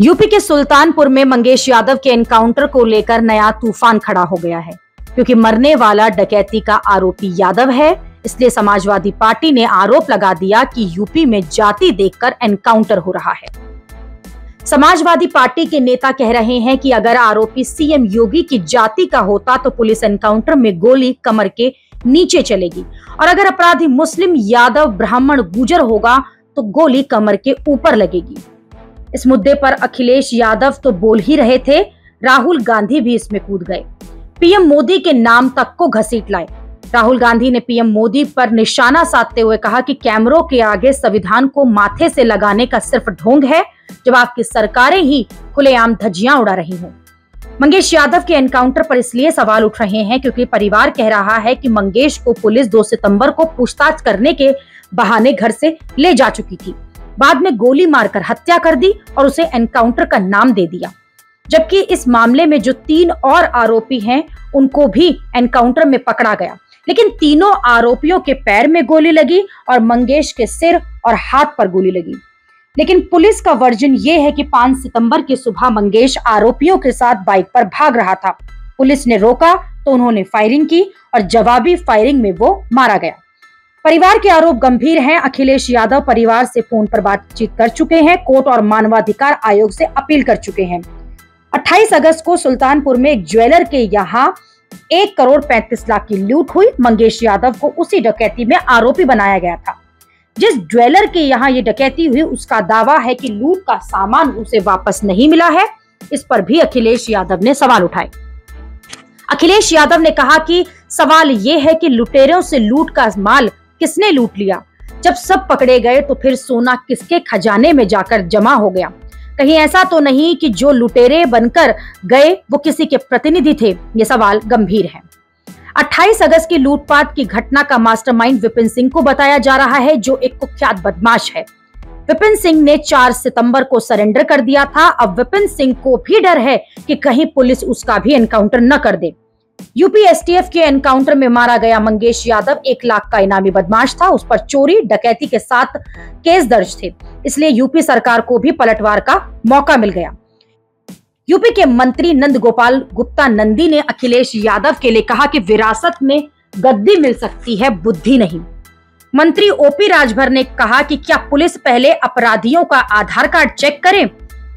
UP के सुल्तानपुर में मंगेश यादव के एनकाउंटर को लेकर नया तूफान खड़ा हो गया है। क्योंकि मरने वाला डकैती का आरोपी यादव है, इसलिए समाजवादी पार्टी ने आरोप लगा दिया कि यूपी में जाति देखकर एनकाउंटर हो रहा है। समाजवादी पार्टी के नेता कह रहे हैं कि अगर आरोपी सीएम योगी की जाति का होता तो पुलिस एनकाउंटर में गोली कमर के नीचे चलेगी, और अगर अपराधी मुस्लिम, यादव, ब्राह्मण, गुर्जर होगा तो गोली कमर के ऊपर लगेगी। इस मुद्दे पर अखिलेश यादव तो बोल ही रहे थे, राहुल गांधी भी इसमें कूद गए। पीएम मोदी के नाम तक को घसीट लाए। राहुल गांधी ने पीएम मोदी पर निशाना साधते हुए कहा कि कैमरों के आगे संविधान को माथे से लगाने का सिर्फ ढोंग है, जब आपकी सरकारें ही खुलेआम धज्जियां उड़ा रही हों। मंगेश यादव के एनकाउंटर पर इसलिए सवाल उठ रहे हैं क्योंकि परिवार कह रहा है कि मंगेश को पुलिस 2 सितंबर को पूछताछ करने के बहाने घर से ले जा चुकी थी, बाद में गोली मारकर हत्या कर दी और उसे एनकाउंटर का नाम दे दिया। जबकि इस मामले में जो 3 और आरोपी हैं उनको भी एनकाउंटर में पकड़ा गया, लेकिन तीनों आरोपियों के पैर में गोली लगी और मंगेश के सिर और हाथ पर गोली लगी। लेकिन पुलिस का वर्जन ये है कि 5 सितंबर की सुबह मंगेश आरोपियों के साथ बाइक पर भाग रहा था। पुलिस ने रोका तो उन्होंने फायरिंग की और जवाबी फायरिंग में वो मारा गया। परिवार के आरोप गंभीर हैं। अखिलेश यादव परिवार से फोन पर बातचीत कर चुके हैं, कोर्ट और मानवाधिकार आयोग से अपील कर चुके हैं। 28 अगस्त को सुल्तानपुर में एक ज्वेलर के यहाँ 1,35,00,000 की लूट हुई। मंगेश यादव को उसी डकैती में आरोपी बनाया गया था। जिस ज्वेलर के यहाँ ये डकैती हुई उसका दावा है कि लूट का सामान उसे वापस नहीं मिला है। इस पर भी अखिलेश यादव ने सवाल उठाए। अखिलेश यादव ने कहा कि सवाल ये है कि लुटेरों से लूट का माल किसने लूट लिया? जब सब पकड़े गए तो फिर सोना किसके खजाने में जाकर जमा हो गया? कहीं ऐसा तो नहीं कि जो लुटेरे बनकर गए वो किसी के प्रतिनिधि थे? ये सवाल गंभीर है। 28 अगस्त की लूटपाट की घटना का मास्टरमाइंड विपिन सिंह को बताया जा रहा है, जो एक कुख्यात बदमाश है। विपिन सिंह ने 4 सितंबर को सरेंडर कर दिया था। अब विपिन सिंह को भी डर है कि कहीं पुलिस उसका भी एनकाउंटर न कर दे। यूपी एसटीएफ के एनकाउंटर में मारा गया मंगेश यादव 1 लाख का इनामी बदमाश था। उस पर चोरी, डकैती के 7 केस दर्ज थे, इसलिए यूपी सरकार को भी पलटवार का मौका मिल गया। यूपी के मंत्री नंद गोपाल गुप्ता नंदी ने अखिलेश यादव के लिए कहा कि विरासत में गद्दी मिल सकती है, बुद्धि नहीं। मंत्री ओपी राजभर ने कहा कि क्या पुलिस पहले अपराधियों का आधार कार्ड चेक करे?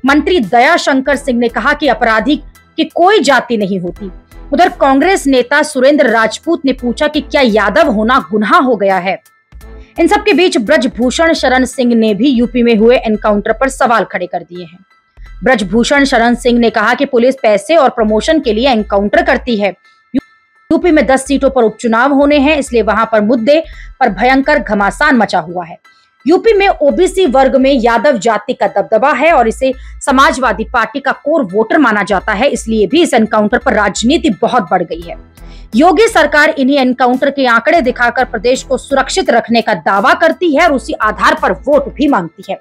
मंत्री दयाशंकर सिंह ने कहा कि अपराधी की कोई जाति नहीं होती। उधर कांग्रेस नेता सुरेंद्र राजपूत ने पूछा कि क्या यादव होना गुनाह हो गया है? इन सब के बीच ब्रजभूषण शरण सिंह ने भी यूपी में हुए एनकाउंटर पर सवाल खड़े कर दिए हैं। ब्रजभूषण शरण सिंह ने कहा कि पुलिस पैसे और प्रमोशन के लिए एनकाउंटर करती है। यूपी में 10 सीटों पर उपचुनाव होने हैं, इसलिए वहां पर मुद्दे पर भयंकर घमासान मचा हुआ है। यूपी में ओबीसी वर्ग में यादव जाति का दबदबा है और इसे समाजवादी पार्टी का कोर वोटर माना जाता है, इसलिए भी इस एनकाउंटर पर राजनीति बहुत बढ़ गई है। योगी सरकार इन्हीं एनकाउंटर के आंकड़े दिखाकर प्रदेश को सुरक्षित रखने का दावा करती है और उसी आधार पर वोट भी मांगती है।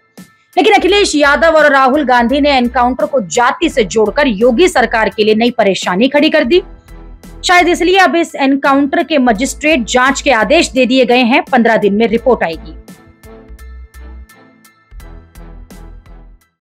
लेकिन अखिलेश यादव और राहुल गांधी ने एनकाउंटर को जाति से जोड़कर योगी सरकार के लिए नई परेशानी खड़ी कर दी। शायद इसलिए अब इस एनकाउंटर के मजिस्ट्रेट जांच के आदेश दे दिए गए हैं। 15 दिन में रिपोर्ट आएगी।